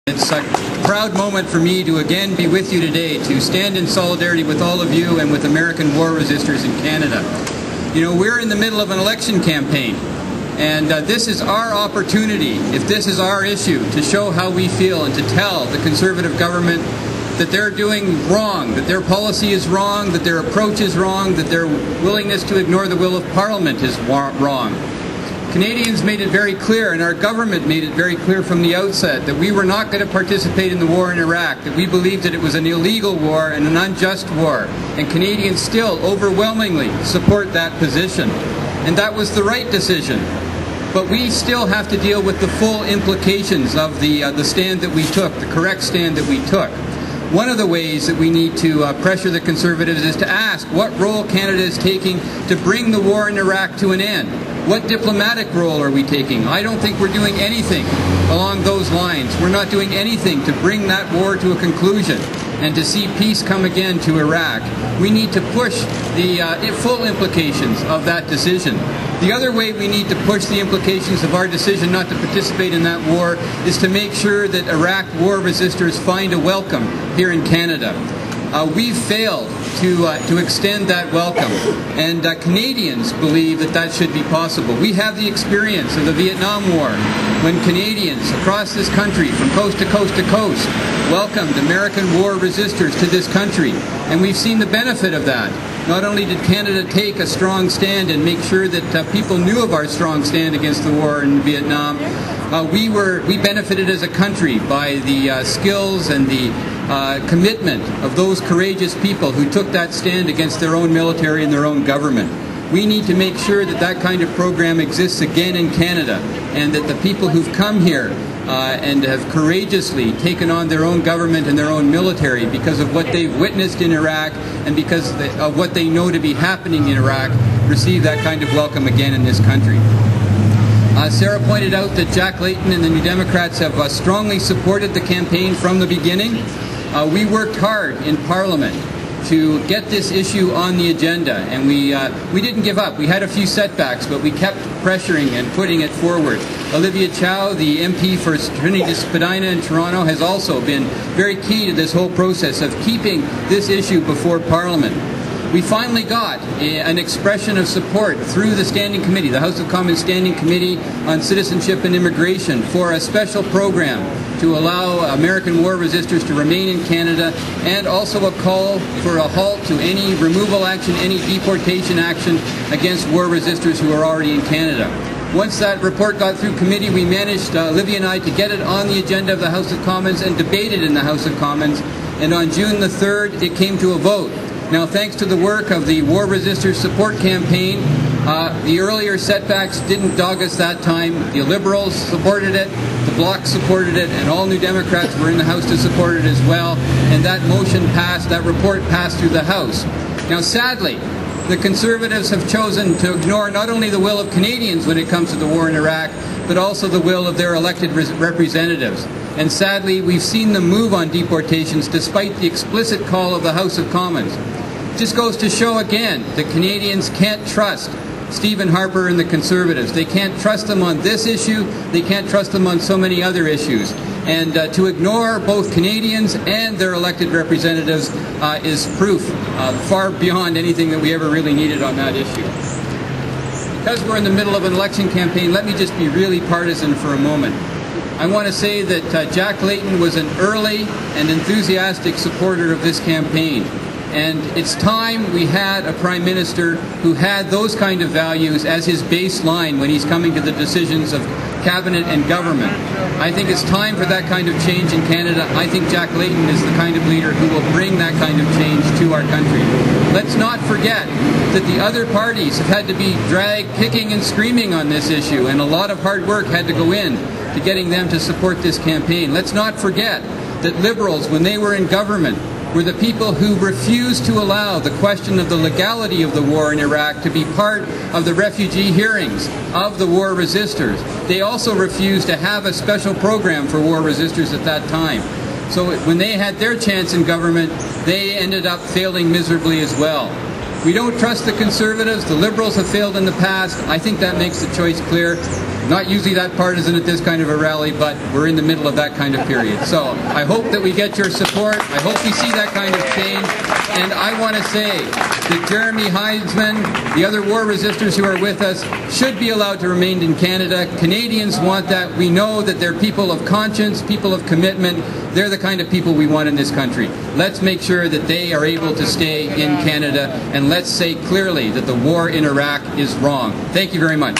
It's a proud moment for me to again be with you today, to stand in solidarity with all of you and with American war resistors in Canada. You know, we're in the middle of an election campaign, and this is our opportunity, if this is our issue, to show how we feel and to tell the Conservative government that they're doing wrong, that their policy is wrong, that their approach is wrong, that their willingness to ignore the will of Parliament is wrong. Canadians made it very clear, and our government made it very clear from the outset, that we were not going to participate in the war in Iraq, that we believed that it was an illegal war and an unjust war, and Canadians still overwhelmingly support that position. And that was the right decision. But we still have to deal with the full implications of the stand that we took, the correct stand that we took. One of the ways that we need to pressure the Conservatives is to ask what role Canada is taking to bring the war in Iraq to an end. What diplomatic role are we taking? I don't think we're doing anything along those lines. We're not doing anything to bring that war to a conclusion and to see peace come again to Iraq. We need to push the full implications of that decision. The other way we need to push the implications of our decision not to participate in that war is to make sure that Iraq war resistors find a welcome here in Canada. We've failed to extend that welcome, and Canadians believe that that should be possible. We have the experience of the Vietnam War, when Canadians across this country, from coast to coast to coast, welcomed American war resistors to this country, and we've seen the benefit of that. Not only did Canada take a strong stand and make sure that people knew of our strong stand against the war in Vietnam, we benefited as a country by the skills and the commitment of those courageous people who took that stand against their own military and their own government. We need to make sure that that kind of program exists again in Canada, and that the people who've come here and have courageously taken on their own government and their own military because of what they've witnessed in Iraq and because of what they know to be happening in Iraq receive that kind of welcome again in this country. Sarah pointed out that Jack Layton and the New Democrats have strongly supported the campaign from the beginning. We worked hard in Parliament to get this issue on the agenda, and we didn't give up. We had a few setbacks, but we kept pressuring and putting it forward. Olivia Chow, the MP for Trinity Spadina in Toronto, has also been very key to this whole process of keeping this issue before Parliament. We finally got an expression of support through the Standing Committee, the House of Commons Standing Committee on Citizenship and Immigration, for a special program to allow American war resistors to remain in Canada, and also a call for a halt to any removal action, any deportation action against war resistors who are already in Canada. Once that report got through committee, we managed, Olivia and I, to get it on the agenda of the House of Commons and debate it in the House of Commons, and on June the 3rd it came to a vote. Now, thanks to the work of the War Resistors Support Campaign, the earlier setbacks didn't dog us that time. The Liberals supported it, the Bloc supported it, and all New Democrats were in the House to support it as well, and that motion passed, that report passed through the House. Now, sadly, the Conservatives have chosen to ignore not only the will of Canadians when it comes to the war in Iraq, but also the will of their elected representatives. And sadly, we've seen them move on deportations despite the explicit call of the House of Commons. It just goes to show again that Canadians can't trust Stephen Harper and the Conservatives. They can't trust them on this issue. They can't trust them on so many other issues. And to ignore both Canadians and their elected representatives is proof far beyond anything that we ever really needed on that issue. Because we're in the middle of an election campaign, let me just be really partisan for a moment. I want to say that Jack Layton was an early and enthusiastic supporter of this campaign. And it's time we had a Prime Minister who had those kind of values as his baseline when he's coming to the decisions of Cabinet and government. I think it's time for that kind of change in Canada. I think Jack Layton is the kind of leader who will bring that kind of change to our country. Let's not forget that the other parties have had to be dragged kicking and screaming on this issue, and a lot of hard work had to go in to getting them to support this campaign. Let's not forget that Liberals, when they were in government, were the people who refused to allow the question of the legality of the war in Iraq to be part of the refugee hearings of the war resistors. They also refused to have a special program for war resistors at that time. So when they had their chance in government, they ended up failing miserably as well. We don't trust the Conservatives. The Liberals have failed in the past. I think that makes the choice clear. Not usually that partisan at this kind of a rally, but we're in the middle of that kind of period. So I hope that we get your support. I hope we see that kind of change. And I want to say that Jeremy Heisman, the other war resistors who are with us, should be allowed to remain in Canada. Canadians want that. We know that they're people of conscience, people of commitment. They're the kind of people we want in this country. Let's make sure that they are able to stay in Canada, and let's say clearly that the war in Iraq is wrong. Thank you very much.